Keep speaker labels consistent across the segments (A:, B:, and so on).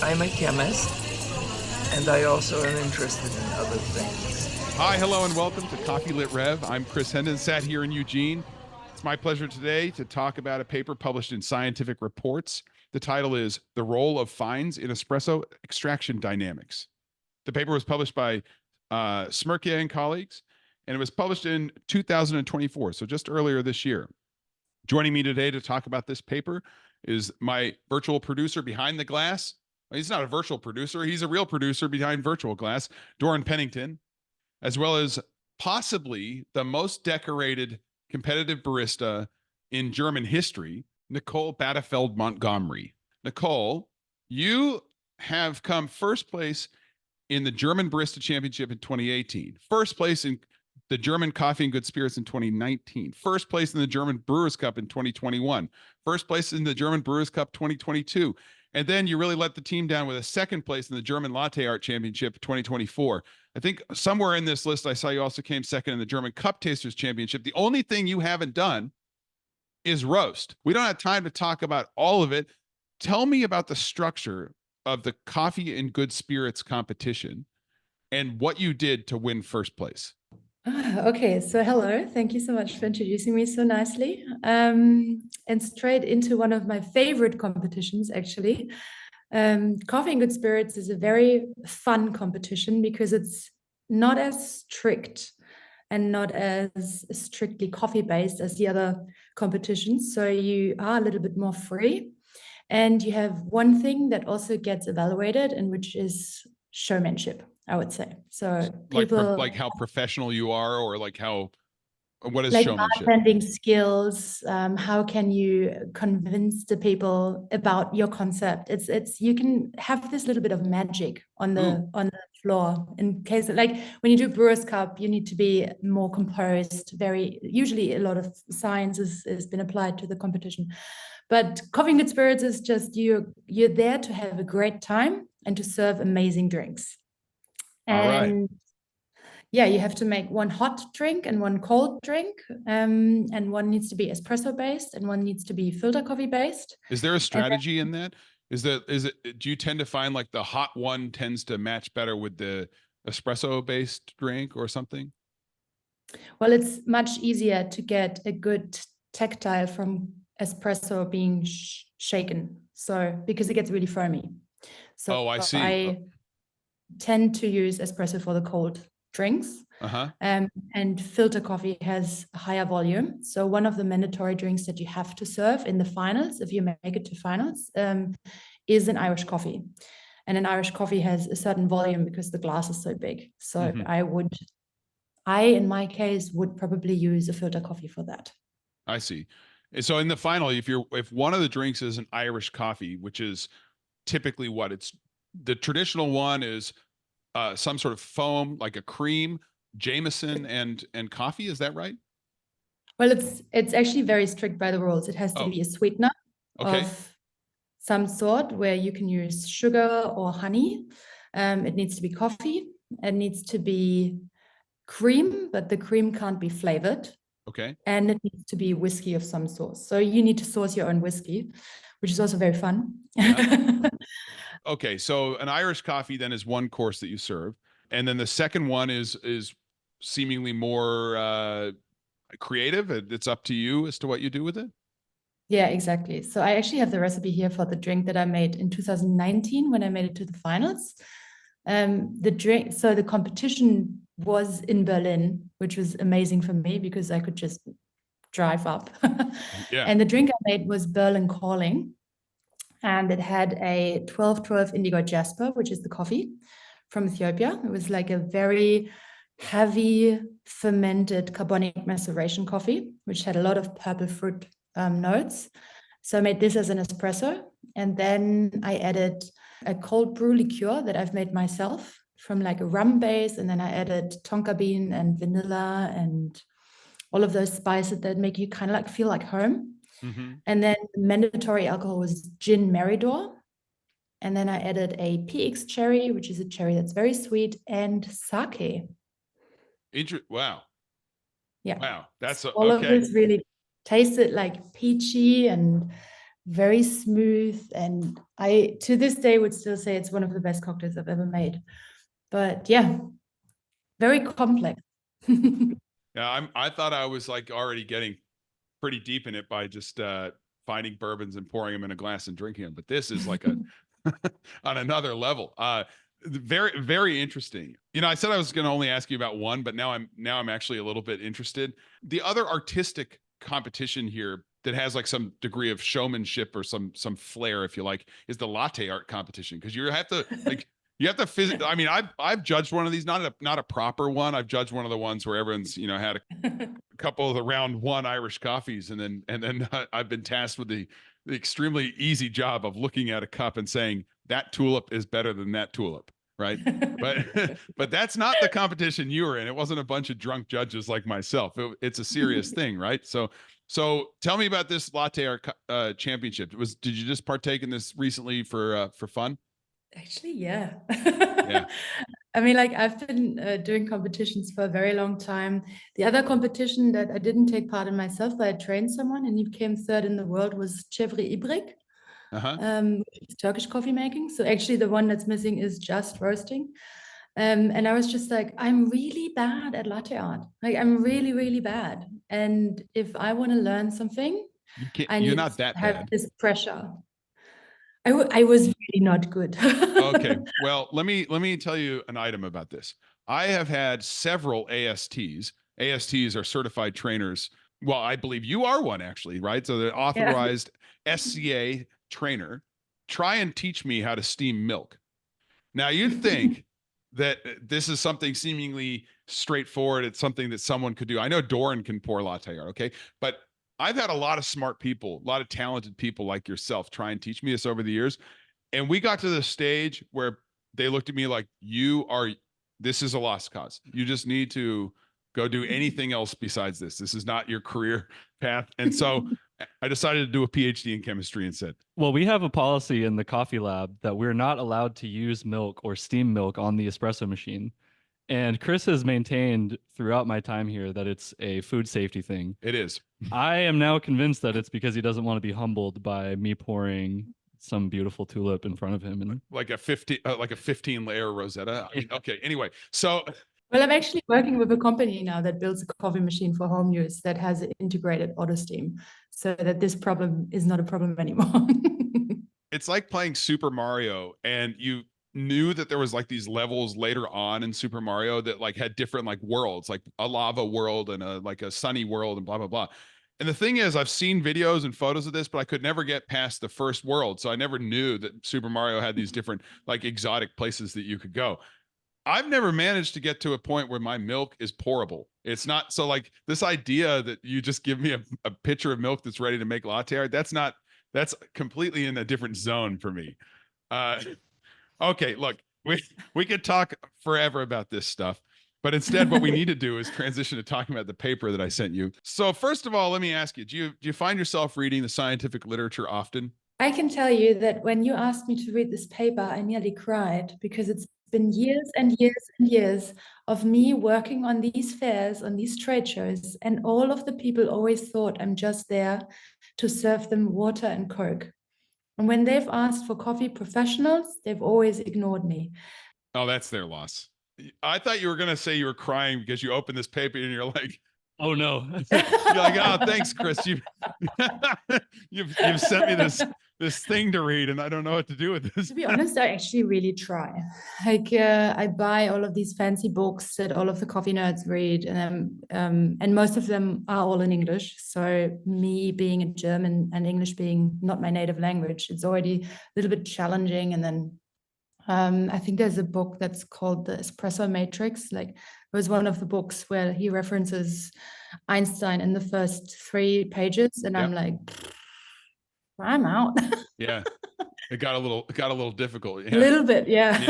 A: I'm a chemist, and I also am interested in other things.
B: Hi, hello, and welcome to Coffee Lit Rev. I'm Chris Hendon, sat here in Eugene. It's my pleasure today to talk about a paper published in Scientific Reports. The title is The Role of Fines in Espresso Extraction Dynamics. The paper was published by Smirkia and colleagues, and it was published in 2024, so just earlier this year. Joining me today to talk about this paper is my virtual producer behind the glass. He's not a virtual producer, he's a real producer behind virtual glass, Doran Pennington, as well as possibly the most decorated competitive barista in German history, Nicole Battefeld-Montgomery. Nicole, you have come first place in the German Barista Championship in 2018, first place in the German Coffee and Good Spirits in 2019, first place in the German Brewers Cup in 2021, first place in the German Brewers Cup 2022. And then you really let the team down with a second place in the German Latte Art Championship 2024. I think somewhere in this list, I saw you also came second in the German Cup Tasters Championship. The only thing you haven't done is roast. We don't have time to talk about all of it. Tell me about the structure of the Coffee and Good Spirits competition and what you did to win first place.
C: Okay, so hello. Thank you so much for introducing me so nicely. And straight into one of my favorite competitions, actually. Coffee and Good Spirits is a very fun competition because it's not as strict and not as strictly coffee-based as the other competitions. So you are a little bit more free. And you have one thing that also gets evaluated, and which is showmanship, I would say. So people
B: like how professional you are, or like how, what is
C: like
B: showmanship?
C: bartending skills. How can you convince the people about your concept? It's you can have this little bit of magic on the floor. In case like when you do Brewers Cup, you need to be more composed. Very usually a lot of science has been applied to the competition. But Coffee and Good Spirits is just you're there to have a great time and to serve amazing drinks.
B: All right.
C: And yeah, you have to make one hot drink and one cold drink, and one needs to be espresso based and one needs to be filter coffee based.
B: Is there a strategy in that? Do you tend to find like the hot one tends to match better with the espresso based drink or something?
C: Well, it's much easier to get a good tactile from espresso being shaken. So because it gets really foamy. So
B: I see.
C: I tend to use espresso for the cold drinks. And filter coffee has a higher volume. So one of the mandatory drinks that you have to serve in the finals, if you make it to finals, is an Irish coffee. And an Irish coffee has a certain volume because the glass is so big. So I, in my case, would probably use a filter coffee for that.
B: I see. So in the final, if one of the drinks is an Irish coffee, which is typically what it's the traditional one is some sort of foam, like a cream, Jameson and coffee. Is that right?
C: Well, it's actually very strict by the rules. It has to be a sweetener of some sort where you can use sugar or honey. It needs to be coffee. It needs to be cream, but the cream can't be flavored.
B: Okay.
C: And it needs to be whiskey of some sort. So you need to source your own whiskey, which is also very fun.
B: Yeah. Okay, so an Irish coffee then is one course that you serve, and then the second one is seemingly more creative. It's up to you as to what you do with it.
C: Yeah, exactly. So I actually have the recipe here for the drink that I made in 2019 when I made it to the finals. The competition was in Berlin, which was amazing for me because I could just drive up.
B: Yeah.
C: And the drink I made was Berlin Calling. And it had a 1212 Indigo Jasper, which is the coffee from Ethiopia. It was like a very heavy fermented carbonic maceration coffee, which had a lot of purple fruit notes. So I made this as an espresso. And then I added a cold brew liqueur that I've made myself from like a rum base. And then I added tonka bean and vanilla and all of those spices that make you kind of like feel like home. And then the mandatory alcohol was gin Meridor. And then I added a PX cherry, which is a cherry that's very sweet, and sake.
B: Wow.
C: Yeah.
B: Wow. That's
C: all of this really tasted like peachy and very smooth. And I, to this day, would still say it's one of the best cocktails I've ever made. But yeah, very complex.
B: Yeah, I thought I was like already getting pretty deep in it by just finding bourbons and pouring them in a glass and drinking them. But this is like a on another level. Very, very interesting. You know, I said I was going to only ask you about one, but now I'm actually a little bit interested. The other artistic competition here that has like some degree of showmanship or some flair, if you like, is the latte art competition, because you have to like you have to I mean, I've judged one of these, not a proper one. I've judged one of the ones where everyone's, you know, had a couple of the round one Irish coffees, and then I've been tasked with the extremely easy job of looking at a cup and saying that tulip is better than that tulip, right? But that's not the competition you were in. It wasn't a bunch of drunk judges like myself. It's a serious thing, right? So tell me about this latte art championship. Did you just partake in this recently for fun?
C: Actually, yeah.
B: Yeah.
C: I mean, like I've been doing competitions for a very long time. The other competition that I didn't take part in myself, but I trained someone and he became third in the world, was Chevri Ibrik, which is Turkish coffee making. So actually the one that's missing is just roasting. And I was just like, I'm really bad at latte art. Like I'm really, really bad. And if I want to learn something, I
B: You're
C: need
B: not
C: to
B: that
C: have
B: bad.
C: this pressure. I was really not good.
B: Okay. Well, let me tell you an item about this. I have had several ASTs. ASTs are certified trainers. Well, I believe you are one actually, right? So the
C: Yeah.
B: authorized SCA trainer try and teach me how to steam milk. Now you'd think that this is something seemingly straightforward. It's something that someone could do. I know Doran can pour latte art, okay? But I've had a lot of smart people, a lot of talented people like yourself try and teach me this over the years. And we got to the stage where they looked at me like, this is a lost cause. You just need to go do anything else besides this. This is not your career path. And so I decided to do a PhD in chemistry instead.
D: Well, we have a policy in the coffee lab that we're not allowed to use milk or steam milk on the espresso machine. And Chris has maintained throughout my time here that it's a food safety thing.
B: It is.
D: I am now convinced that it's because he doesn't want to be humbled by me pouring some beautiful tulip in front of him, and
B: like a 15 layer Rosetta. I mean, okay. Anyway, so
C: Well, I'm actually working with a company now that builds a coffee machine for home use that has an integrated auto steam, so that this problem is not a problem anymore.
B: it's like playing Super Mario, and you knew that there was like these levels later on in Super Mario that like had different like worlds, like a lava world and a sunny world and blah blah blah. And the thing is, I've seen videos and photos of this, but I could never get past the first world. So I never knew that Super Mario had these different like exotic places that you could go. I've never managed to get to a point where my milk is pourable. It's not so like this idea that you just give me a pitcher of milk that's ready to make latte art. That's completely in a different zone for me. Okay, look, we could talk forever about this stuff, but instead what we need to do is transition to talking about the paper that I sent you. So first of all, let me ask you, do you find yourself reading the scientific literature often?
C: I can tell you that when you asked me to read this paper, I nearly cried, because it's been years and years and years of me working on these fairs, on these trade shows, and all of the people always thought I'm just there to serve them water and Coke. And when they've asked for coffee professionals, they've always ignored me.
B: Oh, that's their loss. I thought you were going to say you were crying because you opened this paper and you're like,
D: oh no.
B: You're like, oh, thanks, Chris. You've sent me this thing to read, and I don't know what to do with this.
C: To be honest, I actually really try. Like I buy all of these fancy books that all of the coffee nerds read, and most of them are all in English. So me being a German and English being not my native language, it's already a little bit challenging. And then I think there's a book that's called The Espresso Matrix. Like it was one of the books where he references Einstein in the first 3 pages, and
B: Yep.
C: I'm like, I'm out.
B: Yeah, it got a little difficult. Yeah.
C: A little bit, yeah.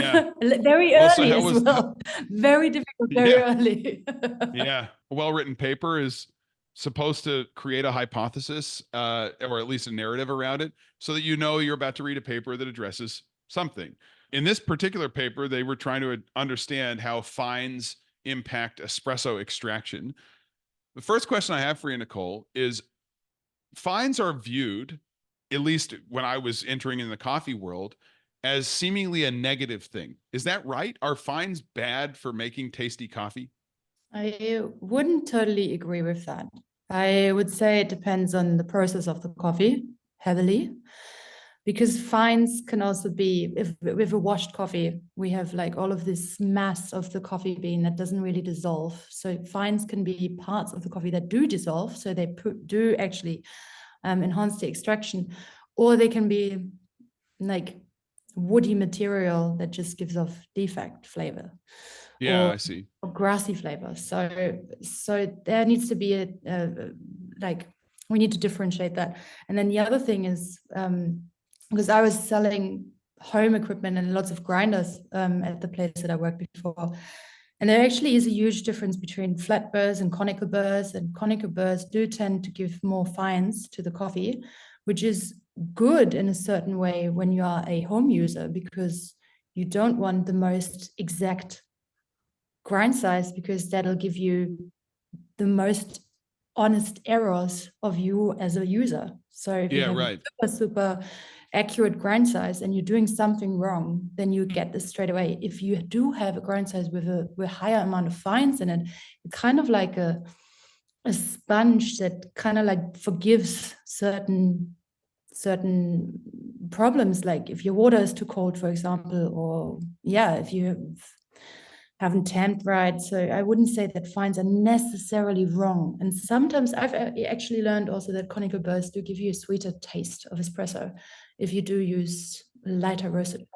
B: Yeah.
C: Very
B: Well, so
C: early
B: how
C: as
B: was-
C: well. Very difficult, very
B: Yeah.
C: early.
B: Yeah, a well-written paper is supposed to create a hypothesis, or at least a narrative around it, so that you know you're about to read a paper that addresses something. In this particular paper, they were trying to understand how fines impact espresso extraction. The first question I have for you, Nicole, is fines are viewed at least when I was entering in the coffee world, as seemingly a negative thing. Is that right? Are fines bad for making tasty coffee?
C: I wouldn't totally agree with that. I would say it depends on the process of the coffee heavily, because fines can also be, if with a washed coffee, we have like all of this mass of the coffee bean that doesn't really dissolve. So fines can be parts of the coffee that do dissolve. So they do actually enhance the extraction, or they can be like woody material that just gives off defect flavor.
B: Yeah, I see.
C: Or grassy flavor. So there needs to be a like, we need to differentiate that. And then the other thing is, because I was selling home equipment and lots of grinders at the place that I worked before. And there actually is a huge difference between flat burrs and conical burrs. And conical burrs do tend to give more fines to the coffee, which is good in a certain way when you are a home user, because you don't want the most exact grind size, because that'll give you the most honest errors of you as a user. So if you have
B: right.
C: a super accurate grind size and you're doing something wrong, then you get this straight away. If you do have a grind size with a higher amount of fines in it, it's kind of like a sponge that kind of like forgives certain problems, like if your water is too cold, for example, or if you haven't tamped right. So I wouldn't say that fines are necessarily wrong. And sometimes I've actually learned also that conical burrs do give you a sweeter taste of espresso if you do use lighter roasted.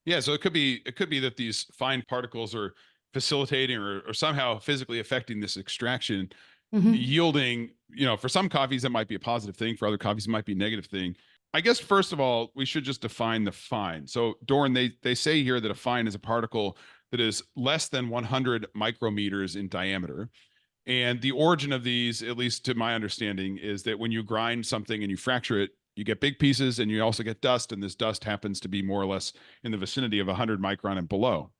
B: Yeah, so it could be that these fine particles are facilitating or somehow physically affecting this extraction, yielding, for some coffees that might be a positive thing, for other coffees it might be a negative thing. I guess first of all, we should just define the fine. So Doran, they say here that a fine is a particle that is less than 100 micrometers in diameter. And the origin of these, at least to my understanding, is that when you grind something and you fracture it, you get big pieces and you also get dust. And this dust happens to be more or less in the vicinity of 100 micron and below.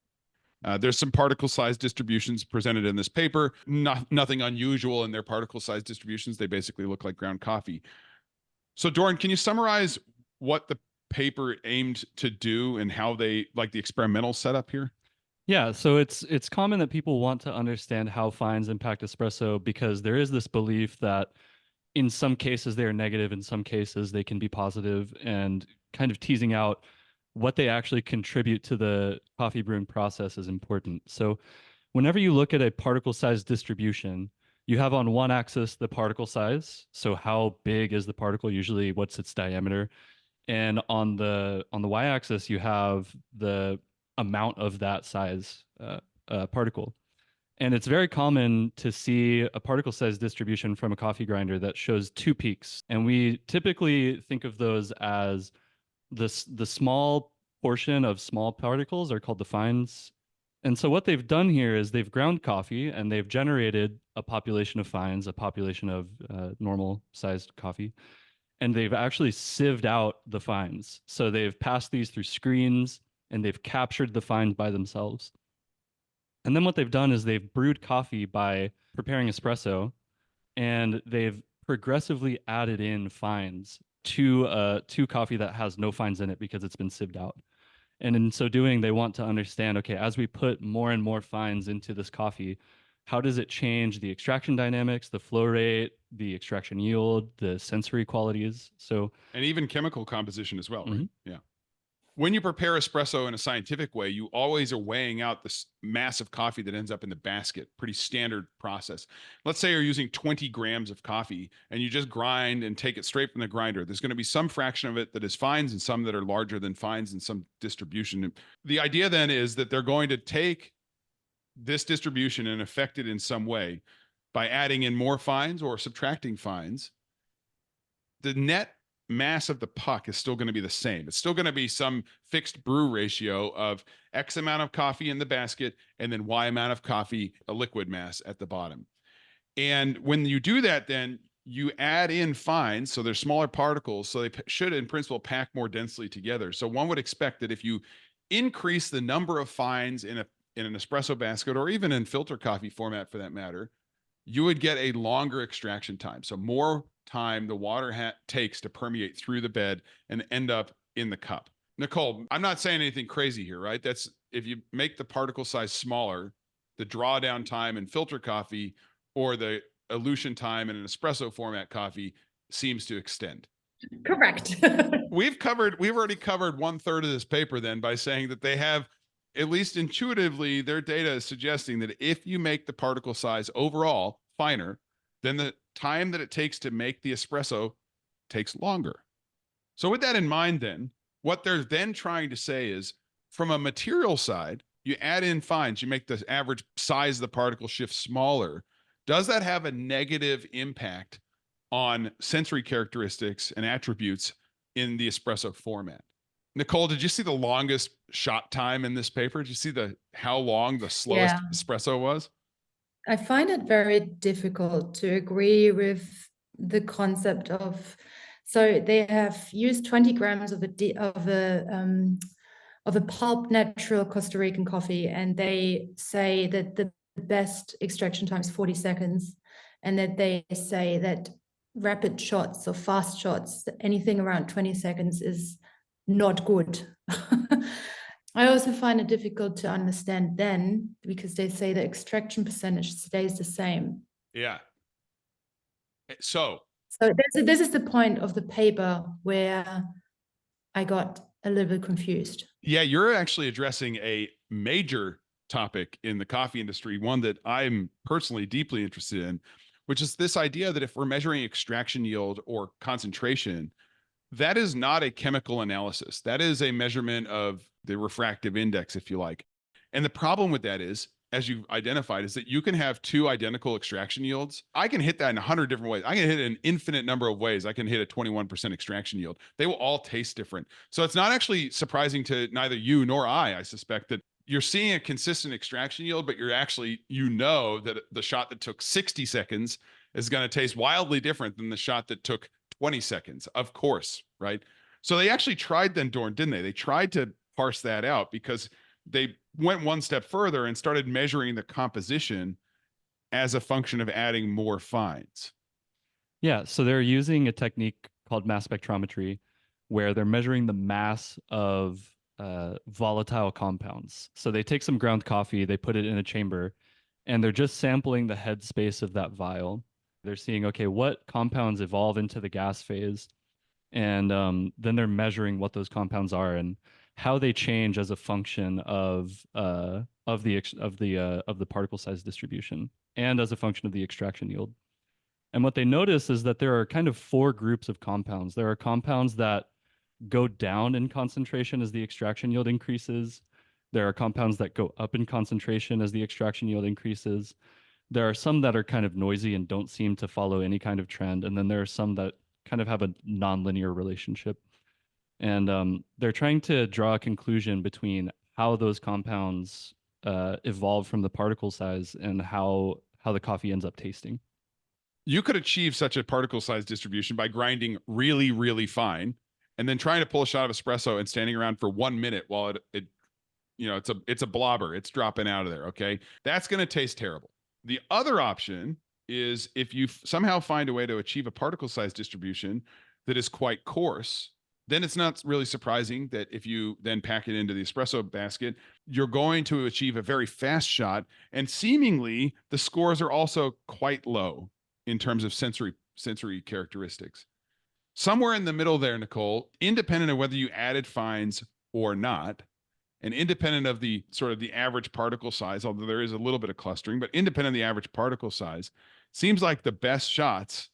B: There's some particle size distributions presented in this paper. Nothing unusual in their particle size distributions. They basically look like ground coffee. So Doran, can you summarize what the paper aimed to do and how they like the experimental setup here?
D: Yeah, so it's common that people want to understand how fines impact espresso, because there is this belief that in some cases they are negative, in some cases they can be positive, and kind of teasing out what they actually contribute to the coffee brewing process is important. So whenever you look at a particle size distribution, you have on one axis the particle size, so how big is the particle, usually what's its diameter, and on the y-axis you have the amount of that size particle. And it's very common to see a particle size distribution from a coffee grinder that shows two peaks. And we typically think of those as the small portion of small particles are called the fines. And so what they've done here is they've ground coffee and they've generated a population of fines, a population of normal sized coffee. And they've actually sieved out the fines. So they've passed these through screens and they've captured the fines by themselves. And then what they've done is they've brewed coffee by preparing espresso, and they've progressively added in fines to coffee that has no fines in it because it's been sieved out. And in so doing, they want to understand, okay, as we put more and more fines into this coffee, how does it change the extraction dynamics, the flow rate, the extraction yield, the sensory qualities? So,
B: and even chemical composition as well, right?
D: Mm-hmm.
B: Yeah. When you prepare espresso in a scientific way, you always are weighing out this massive coffee that ends up in the basket. Pretty standard process. Let's say you're using 20 grams of coffee and you just grind and take it straight from the grinder. There's going to be some fraction of it that is fines and some that are larger than fines and some distribution. The idea then is that they're going to take this distribution and affect it in some way by adding in more fines or subtracting fines. The net mass of the puck is still going to be the same. It's still going to be some fixed brew ratio of X amount of coffee in the basket and then Y amount of coffee, a liquid mass at the bottom. And when you do that, then you add in fines. So they're smaller particles. So they should, in principle, pack more densely together. So one would expect that if you increase the number of fines in an espresso basket, or even in filter coffee format for that matter, you would get a longer extraction time. So more time the water takes to permeate through the bed and end up in the cup. Nicole, I'm not saying anything crazy here, right? That's if you make the particle size smaller, the drawdown time in filter coffee or the elution time in an espresso format coffee seems to extend.
C: Correct.
B: We've already covered 1/3 of this paper then by saying that they have, at least intuitively, their data is suggesting that if you make the particle size overall finer, then the time that it takes to make the espresso takes longer. So with that in mind, then, what they're then trying to say is, from a material side, you add in fines, you make the average size of the particle shift smaller. Does that have a negative impact on sensory characteristics and attributes in the espresso format? Nicole, did you see the longest shot time in this paper? Did you see how long the slowest espresso was?
C: I find it very difficult to agree with the concept of, so they have used 20 grams of a pulp natural Costa Rican coffee, and they say that the best extraction time is 40 seconds, and that they say that rapid shots or fast shots, anything around 20 seconds is not good. I also find it difficult to understand then, because they say the extraction percentage stays the same.
B: Yeah. So
C: this is the point of the paper where I got a little bit confused.
B: Yeah, you're actually addressing a major topic in the coffee industry, one that I'm personally deeply interested in, which is this idea that if we're measuring extraction yield or concentration, that is not a chemical analysis. That is a measurement of the refractive index, if you like. And the problem with that is, as you've identified, is that you can have two identical extraction yields. I can hit that in 100 different ways. I can hit it an infinite number of ways. I can hit a 21% extraction yield. They will all taste different. So it's not actually surprising to neither you nor I suspect, that you're seeing a consistent extraction yield, but you're actually, that the shot that took 60 seconds is going to taste wildly different than the shot that took 20 seconds, of course, right? So they actually tried then, Doran, didn't they? They tried to parse that out, because they went one step further and started measuring the composition as a function of adding more fines.
D: Yeah, so they're using a technique called mass spectrometry, where they're measuring the mass of volatile compounds. So they take some ground coffee, they put it in a chamber, and they're just sampling the headspace of that vial. They're seeing, okay, what compounds evolve into the gas phase, and then they're measuring what those compounds are and how they change as a function of the particle size distribution and as a function of the extraction yield. And what they notice is that there are kind of four groups of compounds. There are compounds that go down in concentration as the extraction yield increases. There are compounds that go up in concentration as the extraction yield increases. There are some that are kind of noisy and don't seem to follow any kind of trend. And then there are some that kind of have a nonlinear relationship. And they're trying to draw a conclusion between how those compounds evolve from the particle size and how the coffee ends up tasting.
B: You could achieve such a particle size distribution by grinding really, really fine, and then trying to pull a shot of espresso and standing around for 1 minute while it's a blobber. It's dropping out of there. Okay. That's going to taste terrible. The other option is, if you somehow find a way to achieve a particle size distribution that is quite coarse, then it's not really surprising that if you then pack it into the espresso basket, you're going to achieve a very fast shot. And seemingly the scores are also quite low in terms of sensory characteristics. Somewhere in the middle there, Nicole, independent of whether you added fines or not, and independent of the sort of the average particle size, although there is a little bit of clustering, but independent of the average particle size, seems like the best shots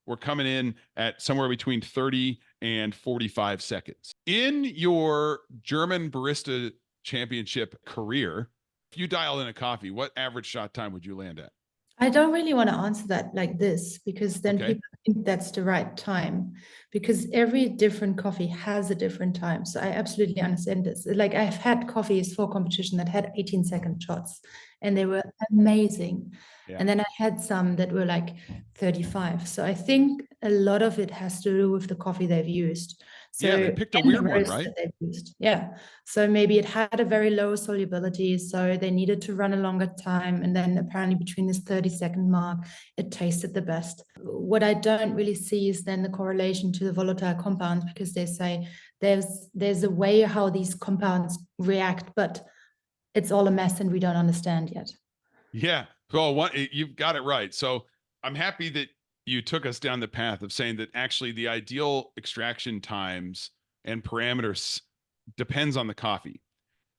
B: were coming in at somewhere between 30 and 45 seconds. In your German barista championship career, if you dialed in a coffee, what average shot time would you land at?
C: I don't really want to answer that like this, because then people think that's the right time, because every different coffee has a different time. So I absolutely understand this. Like, I've had coffees for competition that had 18-second shots and they were amazing. Yeah. And then I had some that were like 35. So I think a lot of it has to do with the coffee they've used. So
B: Yeah, they picked a
C: in the
B: weird one,
C: roast
B: right?
C: that they've used. Yeah. So maybe it had a very low solubility, so they needed to run a longer time. And then apparently between this 30-second mark, it tasted the best. What I don't really see is then the correlation to the volatile compounds, because they say there's a way how these compounds react, but it's all a mess and we don't understand yet.
B: Yeah. Well, you've got it right. So I'm happy that you took us down the path of saying that actually the ideal extraction times and parameters depends on the coffee.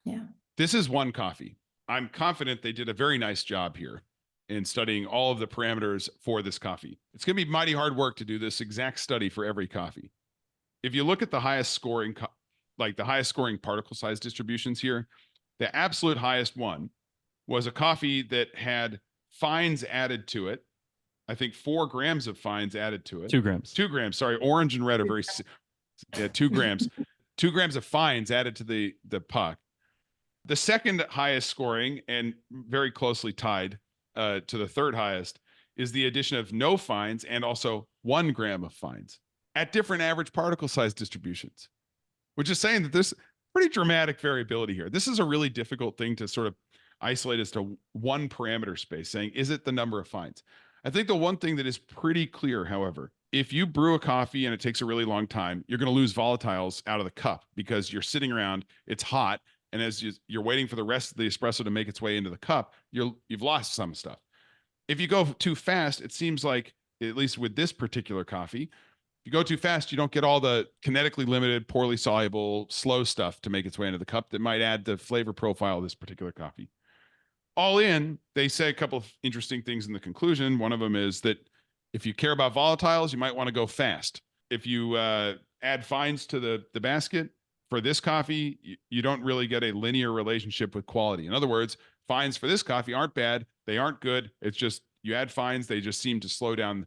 C: Yeah.
B: This is one coffee. I'm confident they did a very nice job here in studying all of the parameters for this coffee. It's going to be mighty hard work to do this exact study for every coffee. If you look at the highest scoring, like the highest scoring particle size distributions here, the absolute highest one was a coffee that had fines added to it. I think 4 grams of fines added to it.
D: 2 grams.
B: 2 grams. Sorry, orange and red are very. 2 grams. 2 grams of fines added to the puck. The second highest scoring and very closely tied to the third highest is the addition of no fines and also 1 gram of fines at different average particle size distributions, which is saying that there's pretty dramatic variability here. This is a really difficult thing to sort of isolate as to one parameter space, saying, is it the number of fines? I think the one thing that is pretty clear, however, if you brew a coffee and it takes a really long time, you're going to lose volatiles out of the cup because you're sitting around, it's hot, and as you're waiting for the rest of the espresso to make its way into the cup, you've lost some stuff. If you go too fast, it seems like, at least with this particular coffee, if you go too fast, you don't get all the kinetically limited, poorly soluble, slow stuff to make its way into the cup that might add the flavor profile of this particular coffee. All in, they say a couple of interesting things in the conclusion. One of them is that if you care about volatiles, you might want to go fast. If you add fines to the basket for this coffee, you don't really get a linear relationship with quality. In other words, fines for this coffee aren't bad. They aren't good. It's just you add fines, they just seem to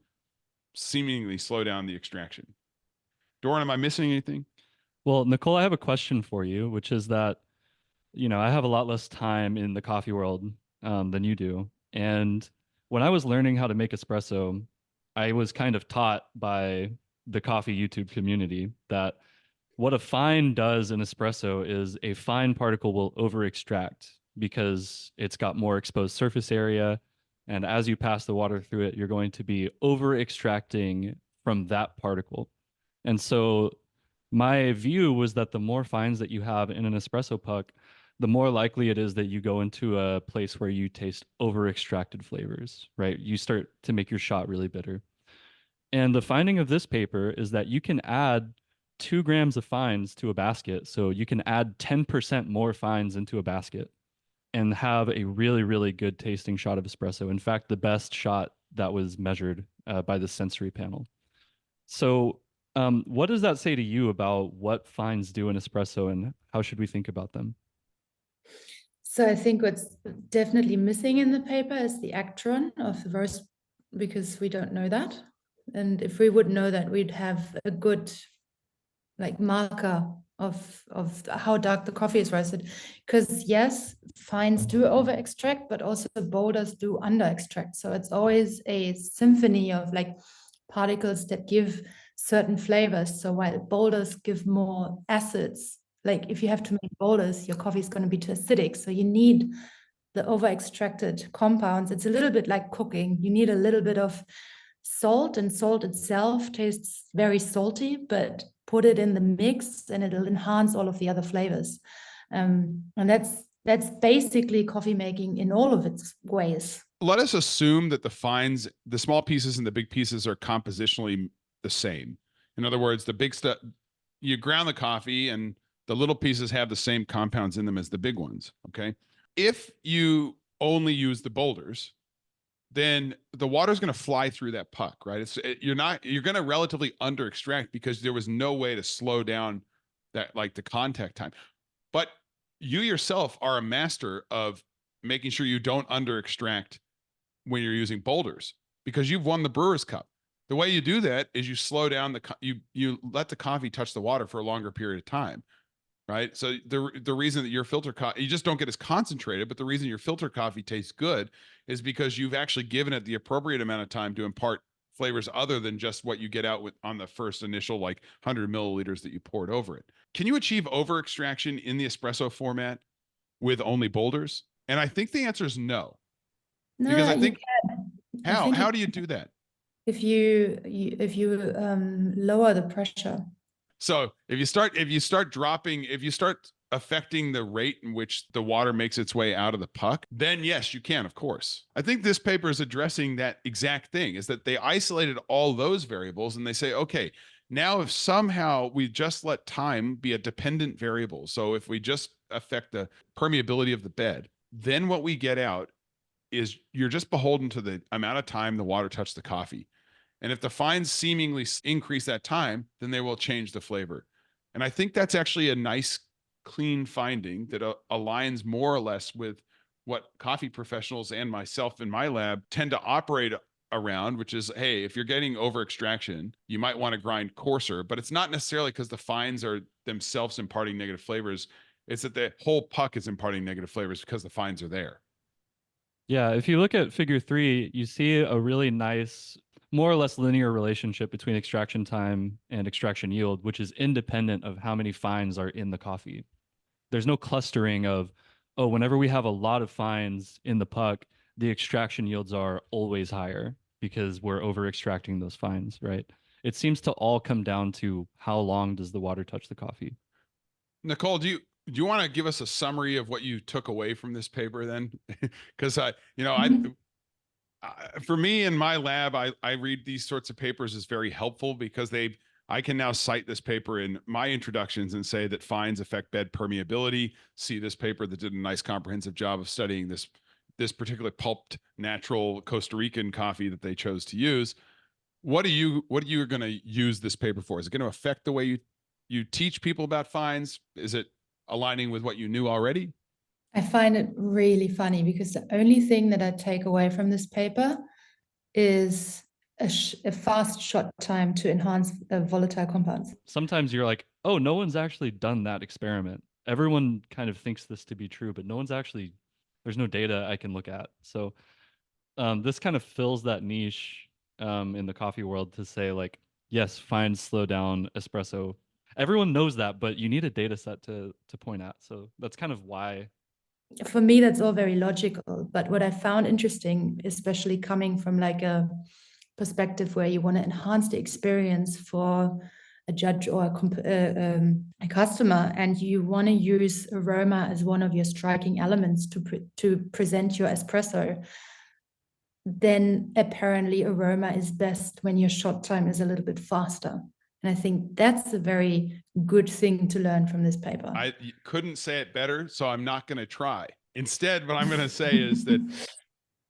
B: seemingly slow down the extraction. Doran, am I missing anything?
D: Well, Nicole, I have a question for you, which is that, I have a lot less time in the coffee world than you do. And when I was learning how to make espresso, I was kind of taught by the coffee YouTube community that what a fine does in espresso is a fine particle will over extract because it's got more exposed surface area. And as you pass the water through it, you're going to be over extracting from that particle. And so my view was that the more fines that you have in an espresso puck, the more likely it is that you go into a place where you taste over extracted flavors, right? You start to make your shot really bitter. And the finding of this paper is that you can add 2 grams of fines to a basket. So you can add 10% more fines into a basket and have a really, really good tasting shot of espresso. In fact, the best shot that was measured by the sensory panel. So what does that say to you about what fines do in espresso and how should we think about them?
C: So I think what's definitely missing in the paper is the actron of the roast, because we don't know that. And if we would know that, we'd have a good marker of how dark the coffee is roasted. Because yes, fines do over extract, but also boulders do under extract. So it's always a symphony of particles that give certain flavors. So while boulders give more acids, if you have too many boulders, your coffee is going to be too acidic. So you need the over extracted compounds. It's a little bit like cooking. You need a little bit of salt, and salt itself tastes very salty, but put it in the mix and it'll enhance all of the other flavors. And that's basically coffee making in all of its ways.
B: Let us assume that the fines, the small pieces and the big pieces, are compositionally the same. In other words, the big stuff, you ground the coffee and the little pieces have the same compounds in them as the big ones. Okay. If you only use the boulders, then the water is going to fly through that puck, right? You're going to relatively under extract because there was no way to slow down that, the contact time. But you yourself are a master of making sure you don't under extract when you're using boulders because you've won the Brewer's Cup. The way you do that is you slow down you let the coffee touch the water for a longer period of time, right? So the reason that your filter coffee, you just don't get as concentrated, but the reason your filter coffee tastes good is because you've actually given it the appropriate amount of time to impart flavors other than just what you get out with on the first initial like 100 milliliters that you poured over it. Can you achieve over extraction in the espresso format with only boulders? And I think the answer is no, because
C: No,
B: I
C: you
B: think
C: can. I think
B: how do you do that?
C: if you lower the pressure.
B: So if you start affecting the rate in which the water makes its way out of the puck, then yes, you can, of course. I think this paper is addressing that exact thing, is that they isolated all those variables and they say, okay, now if somehow we just let time be a dependent variable, so if we just affect the permeability of the bed, then what we get out is you're just beholden to the amount of time the water touched the coffee. And if the fines seemingly increase that time, then they will change the flavor. And I think that's actually a nice, clean finding that aligns more or less with what coffee professionals and myself in my lab tend to operate around, which is, hey, if you're getting over extraction, you might want to grind coarser, but it's not necessarily because the fines are themselves imparting negative flavors. It's that the whole puck is imparting negative flavors because the fines are there.
D: Yeah, if you look at figure 3, you see a really nice, more or less linear relationship between extraction time and extraction yield, which is independent of how many fines are in the coffee. There's no clustering of, oh, whenever we have a lot of fines in the puck, the extraction yields are always higher because we're over extracting those fines, right? It seems to all come down to how long does the water touch the coffee.
B: Nicole, do you want to give us a summary of what you took away from this paper then? Because for me in my lab, I read these sorts of papers as very helpful because I can now cite this paper in my introductions and say that fines affect bed permeability. See this paper that did a nice comprehensive job of studying this particular pulped natural Costa Rican coffee that they chose to use. What are you going to use this paper for? Is it going to affect the way you teach people about fines? Is it aligning with what you knew already?
C: I find it really funny because the only thing that I take away from this paper is a fast shot time to enhance volatile compounds.
D: Sometimes you're like, oh, no one's actually done that experiment. Everyone kind of thinks this to be true, but no one's actually, there's no data I can look at. So this kind of fills that niche in the coffee world to say like, yes, fines slow down espresso. Everyone knows that, but you need a data set to point at. So that's kind of why.
C: For me, that's all very logical. But what I found interesting, especially coming from like a perspective where you want to enhance the experience for a judge or a customer, and you want to use aroma as one of your striking elements to present your espresso, then apparently aroma is best when your shot time is a little bit faster. And I think that's a very good thing to learn from this paper.
B: I couldn't say it better, so I'm not going to try. Instead, what I'm going to say is that,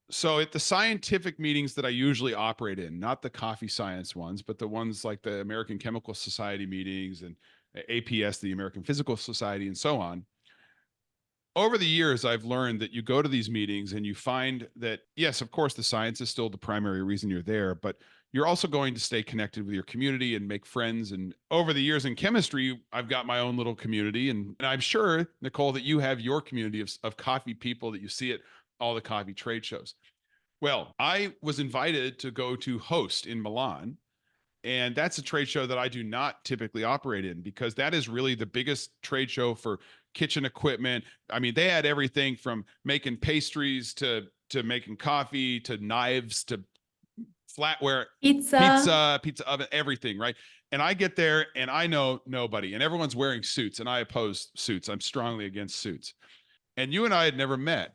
B: so at the scientific meetings that I usually operate in, not the coffee science ones, but the ones like the American Chemical Society meetings and APS, the American Physical Society, and so on, over the years, I've learned that you go to these meetings and you find that, yes, of course, the science is still the primary reason you're there, but you're also going to stay connected with your community and make friends. And over the years in chemistry, I've got my own little community. And I'm sure, Nicole, that you have your community of coffee people that you see at all the coffee trade shows. Well, I was invited to go to host in Milan. And that's a trade show that I do not typically operate in because that is really the biggest trade show for kitchen equipment. I mean, they had everything from making pastries to making coffee to knives to flatware, pizza oven, everything, right? And I get there and I know nobody and everyone's wearing suits and I oppose suits. I'm strongly against suits. And you and I had never met.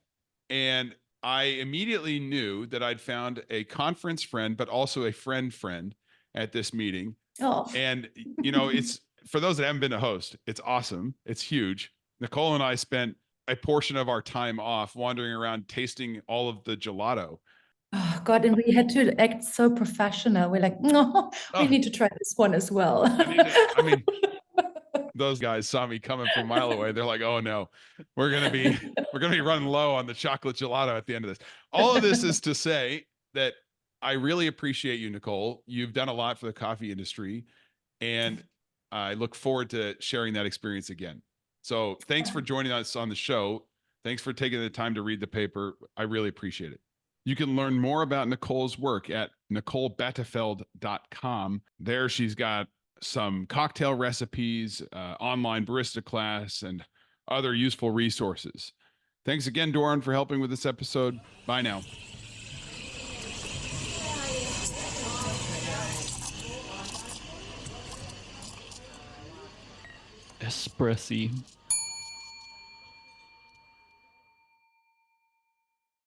B: And I immediately knew that I'd found a conference friend, but also a friend at this meeting.
C: Oh.
B: And, you know, it's for those that haven't been to host, it's awesome. It's huge. Nicole and I spent a portion of our time off wandering around tasting all of the gelato.
C: Oh God, and we had to act so professional. We're like, no, we need to try this one as well.
B: I mean, those guys saw me coming from a mile away. They're like, oh no, we're gonna be running low on the chocolate gelato at the end of this. All of this is to say that I really appreciate you, Nicole. You've done a lot for the coffee industry, and I look forward to sharing that experience again. So thanks for joining us on the show. Thanks for taking the time to read the paper. I really appreciate it. You can learn more about Nicole's work at NicoleBattefeld.com. There she's got some cocktail recipes, online barista class, and other useful resources. Thanks again, Doran, for helping with this episode. Bye now.
D: Espressi.